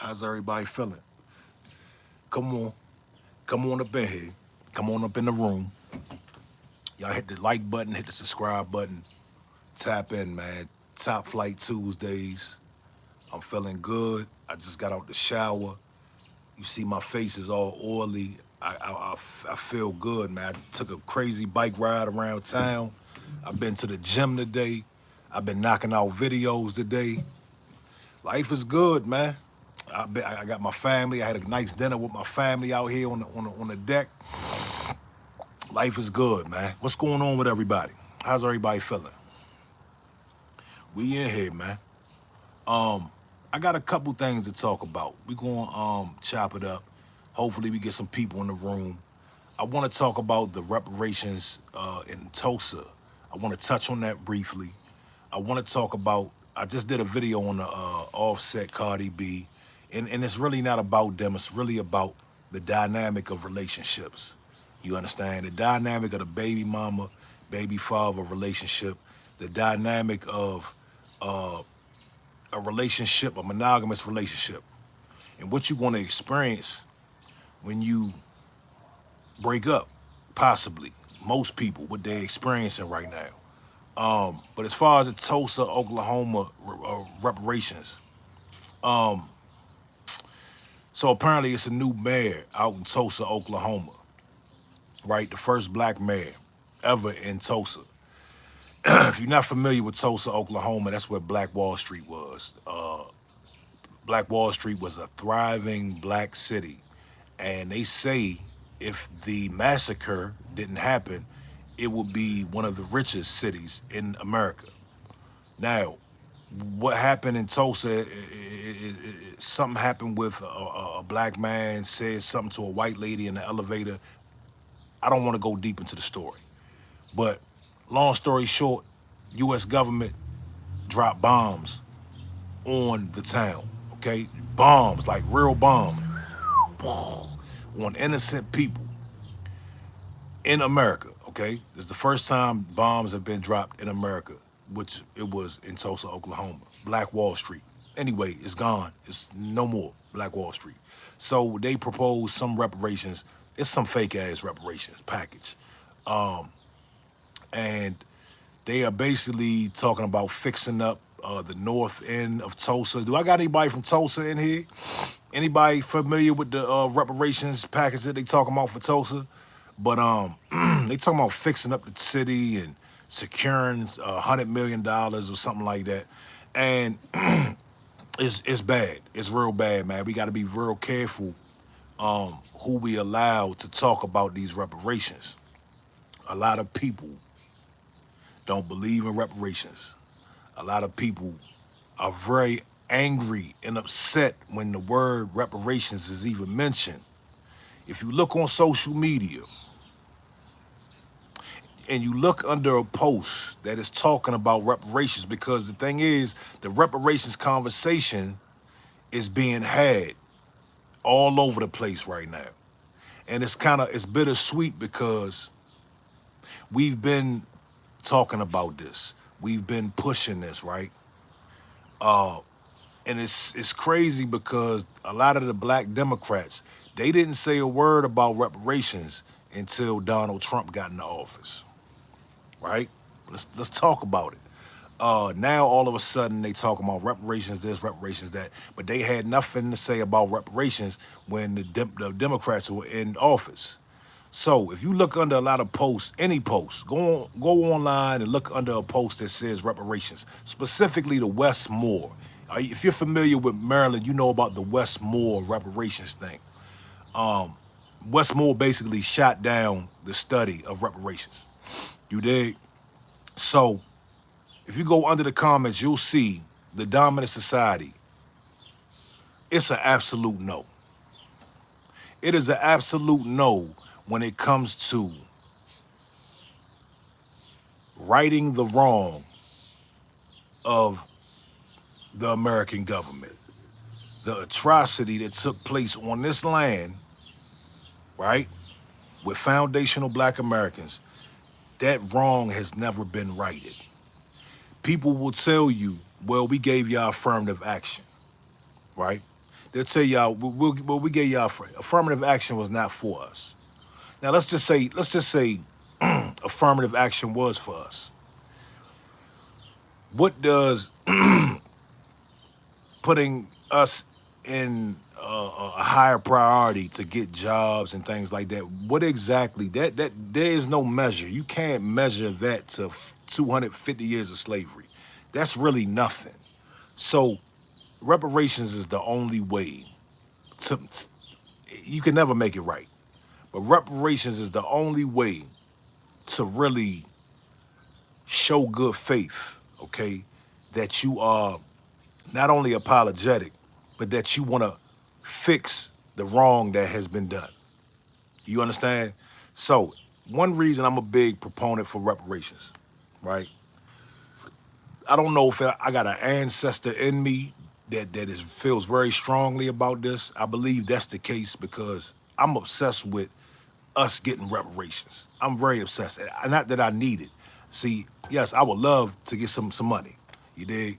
How's everybody feeling? Come on. Come on up in here. Come on up in the room. Y'all hit the like button, hit the subscribe button. Tap in, man. Topflyght Tuesdays. I'm feeling good. I just got out the shower. You see my face is all oily. I feel good, man. I took a crazy bike ride around town. I've been to the gym today. I've been knocking out videos today. Life is good, man. I got my family. I had a nice dinner with my family out here on the deck. Life is good, man. What's going on with everybody? How's everybody feeling? We in here, man. I got a couple things to talk about. We gonna chop it up. Hopefully we get some people in the room. I want to talk about the reparations in Tulsa. I want to touch on that briefly. I want to talk about. I just did a video on the Offset Cardi B, and it's really not about them. It's really about the dynamic of relationships. You understand the dynamic of the baby mama, baby father relationship, the dynamic of a relationship, a monogamous relationship, and what you're going to experience when you break up, possibly. Most people, what they're experiencing right now. But as far as the Tulsa, Oklahoma reparations, so apparently it's a new mayor out in Tulsa, Oklahoma, right? The first black mayor ever in Tulsa. If you're not familiar with Tulsa, Oklahoma, that's where Black Wall Street was. Black Wall Street was a thriving black city. And they say if the massacre didn't happen, it would be one of the richest cities in America. Now, what happened in Tulsa, something happened with a black man said something to a white lady in the elevator. I don't want to go deep into the story. But long story short, U.S. government dropped bombs on the town, okay? Bombs, like real bombs, on innocent people in America, okay? This is the first time bombs have been dropped in America, which it was in Tulsa, Oklahoma. Black Wall Street. Anyway, it's gone. It's no more Black Wall Street. So they proposed some reparations. It's some fake ass reparations package. And they are basically talking about fixing up the north end of Tulsa. Do I got anybody from Tulsa in here? Anybody familiar with the reparations package that they talking about for Tulsa? But they talking about fixing up the city and securing $100 million or something like that. And it's bad. It's real bad, man. We got to be real careful who we allow to talk about these reparations. A lot of people don't believe in reparations. A lot of people are very angry and upset when the word reparations is even mentioned. If you look on social media and you look under a post that is talking about reparations, because the thing is, the reparations conversation is being had all over the place right now. And it's bittersweet because we've been talking about this. We've been pushing this, right? And it's crazy because a lot of the black Democrats, they didn't say a word about reparations until Donald Trump got in the office, right? Let's talk about it. Now all of a sudden they talk about reparations this, reparations that, but they had nothing to say about reparations when the Democrats were in office. So if you look under a lot of posts, any post, go online and look under a post that says reparations, specifically the Westmore. If you're familiar with Maryland, you know about the Westmore reparations thing. Westmore basically shot down the study of reparations. You dig? So if you go under the comments, you'll see the dominant society. It's an absolute no. It is an absolute no when it comes to righting the wrong of the American government. The atrocity that took place on this land, right, with foundational black Americans, that wrong has never been righted. People will tell you, well, we gave y'all affirmative action, right? They'll tell y'all, we gave y'all free. Affirmative action was not for us. Now let's just say affirmative action was for us. What does putting us in a higher priority to get jobs and things like that? What exactly? That there is no measure. You can't measure that to 250 years of slavery. That's really nothing. So reparations is the only way to. You can never make it right, but reparations is the only way to really show good faith. Okay, that you are not only apologetic, but that you want to fix the wrong that has been done. You understand? So, one reason I'm a big proponent for reparations, right? I don't know if I got an ancestor in me that is feels very strongly about this. I believe that's the case because I'm obsessed with us getting reparations. I'm very obsessed. Not that I need it. See, yes, I would love to get some money. You dig?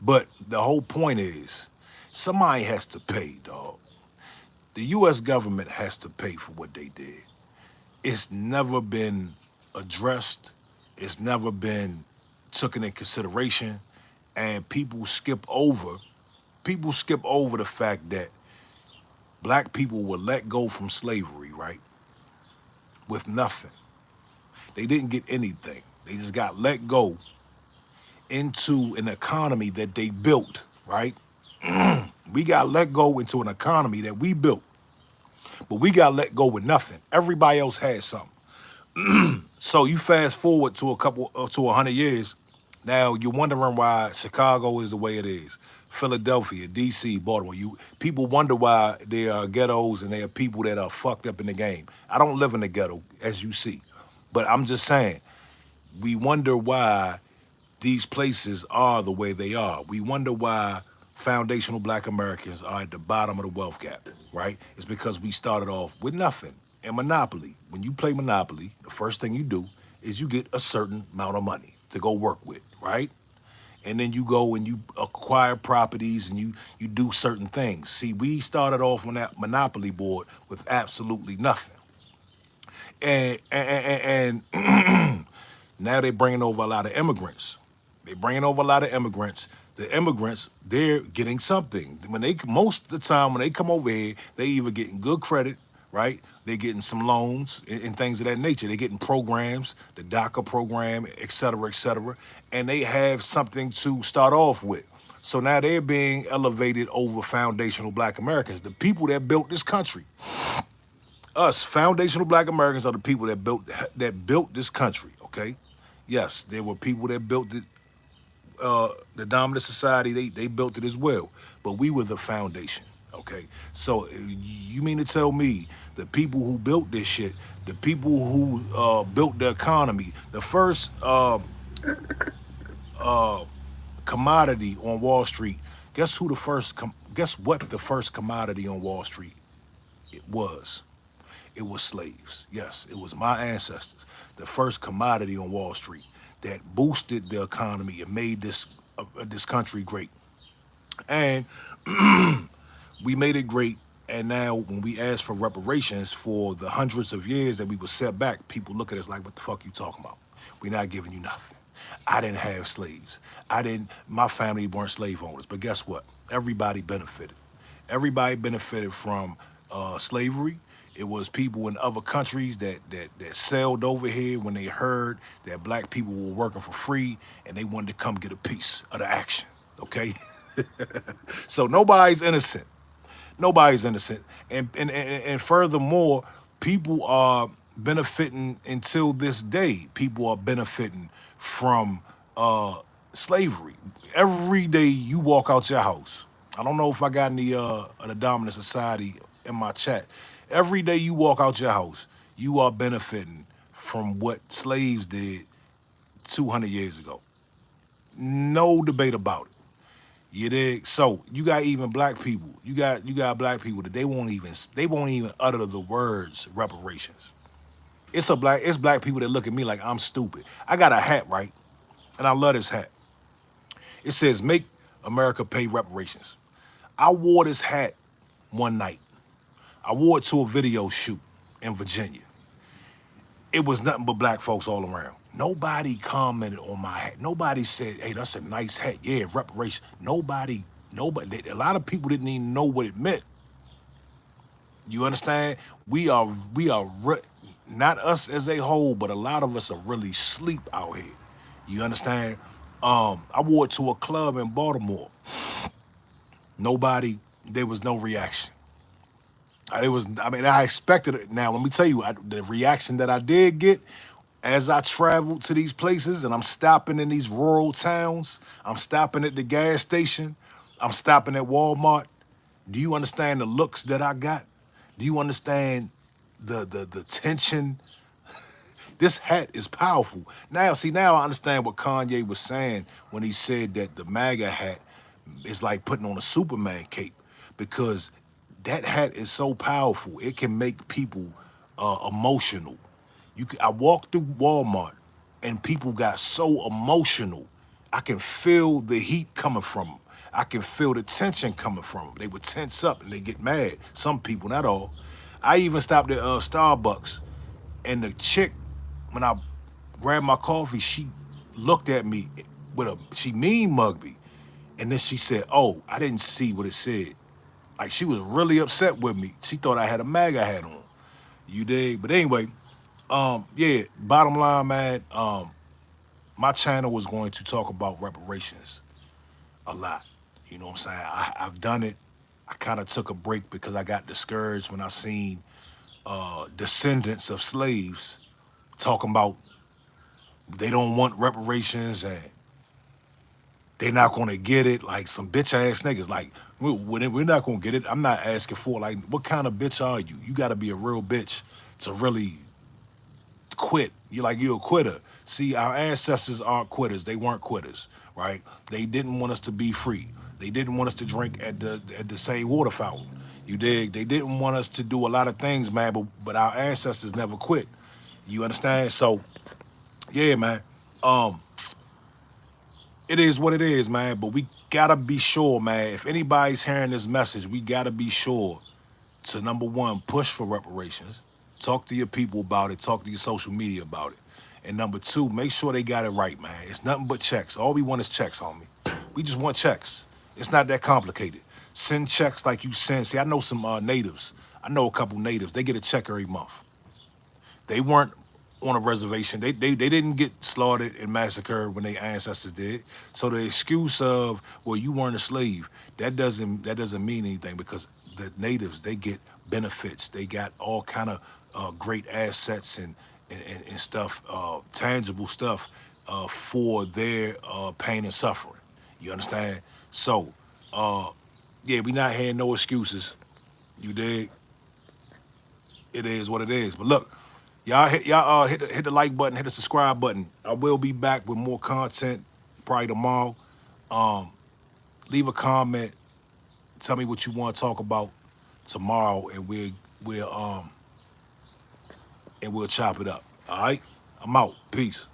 But the whole point is somebody has to pay, dog. The US government has to pay for what they did. It's never been addressed. It's never been taken in consideration. And people skip over the fact that black people were let go from slavery, right? With nothing. They didn't get anything. They just got let go into an economy that they built, right? We got let go into an economy that we built, but we got let go with nothing. Everybody else had something. So you fast forward to to 100 years. Now you're wondering why Chicago is the way it is. Philadelphia, D.C., Baltimore. People wonder why there are ghettos and there are people that are fucked up in the game. I don't live in the ghetto, as you see, but I'm just saying we wonder why these places are the way they are. We wonder why foundational black Americans are at the bottom of the wealth gap, right? It's because we started off with nothing. And Monopoly, when you play Monopoly, the first thing you do is you get a certain amount of money to go work with, right? And then you go and you acquire properties and you do certain things. See, we started off on that Monopoly board with absolutely nothing. And now they're bringing over a lot of immigrants. They're bringing over a lot of immigrants. The immigrants, they're getting something. Most of the time when they come over here, they either getting good credit, right? They're getting some loans and things of that nature. They're getting programs, the DACA program, et cetera, and they have something to start off with. So now they're being elevated over foundational black Americans, the people that built this country. Us foundational black Americans are the people that built this country. Okay, yes, there were people that built it. The dominant society, they built it as well, but we were the foundation. Okay, so you mean to tell me the people who built this shit, the people who built the economy, the first commodity on Wall Street? Guess what the first commodity on Wall Street it was? It was slaves. Yes, it was my ancestors. The first commodity on Wall Street that boosted the economy and made this country great. And we made it great. And now when we ask for reparations for the hundreds of years that we were set back, people look at us like, what the fuck you talking about? We're not giving you nothing. I didn't have slaves. My family weren't slave owners. But guess what? Everybody benefited. Everybody benefited from slavery. It was people in other countries that sailed over here when they heard that black people were working for free and they wanted to come get a piece of the action. Okay? So nobody's innocent. Nobody's innocent. And furthermore, people are benefiting until this day. People are benefiting from slavery. Every day you walk out your house. I don't know if I got any of the dominant society in my chat. Every day you walk out your house, you are benefiting from what slaves did 200 years ago. No debate about it. You dig? So you got even black people. You got black people that they won't even utter the words reparations. It's black people that look at me like I'm stupid. I got a hat, right? And I love this hat. It says make America pay reparations. I wore this hat one night. I wore it to a video shoot in Virginia. It was nothing but black folks all around. Nobody commented on my hat. Nobody said, hey, that's a nice hat. Yeah, reparation. Nobody, a lot of people didn't even know what it meant. You understand? Not us as a whole, but a lot of us are really sleep out here. You understand? I wore it to a club in Baltimore. Nobody, there was no reaction. I expected it. Now, let me tell you, the reaction that I did get as I traveled to these places and I'm stopping in these rural towns, I'm stopping at the gas station, I'm stopping at Walmart. Do you understand the looks that I got? Do you understand the tension? This hat is powerful. Now I understand what Kanye was saying when he said that the MAGA hat is like putting on a Superman cape, because that hat is so powerful. It can make people emotional. I walked through Walmart and people got so emotional. I can feel the heat coming from them. I can feel the tension coming from them. They would tense up and they get mad. Some people, not all. I even stopped at Starbucks, and the chick, when I grabbed my coffee, she looked at me she mean mugged me. And then she said, oh, I didn't see what it said. Like, she was really upset with me. She thought I had a MAGA hat on. You dig? But anyway, yeah, bottom line, man, my channel was going to talk about reparations a lot. You know what I'm saying? I've done it. I kind of took a break because I got discouraged when I seen descendants of slaves talking about they don't want reparations and they're not gonna get it. Like some bitch ass niggas. Like, we're not gonna get it. I'm not asking for it. Like, what kind of bitch are you? You gotta be a real bitch to really quit. You're a quitter. See, our ancestors aren't quitters. They weren't quitters, right? They didn't want us to be free. They didn't want us to drink at the same water fountain. You dig? They didn't want us to do a lot of things, man, but our ancestors never quit. You understand? So, yeah, man. Um, it is what it is, man. But we gotta be sure, man. If anybody's hearing this message, we gotta be sure to, number one, push for reparations. Talk to your people about it. Talk to your social media about it. And number two, make sure they got it right, man. It's nothing but checks. All we want is checks, homie. We just want checks. It's not that complicated. Send checks like you send. See, I know some natives. I know a couple natives. They get a check every month. They weren't on a reservation. They didn't get slaughtered and massacred when their ancestors did. So the excuse of, well, you weren't a slave, that doesn't mean anything, because the natives, they get benefits. They got all kind of great assets and stuff, tangible stuff for their pain and suffering. You understand? So, yeah, we not hearing no excuses. You dig? It is what it is. But look, hit the like button, hit the subscribe button. I will be back with more content probably tomorrow. Leave a comment. Tell me what you want to talk about tomorrow, and we'll chop it up. All right? I'm out. Peace.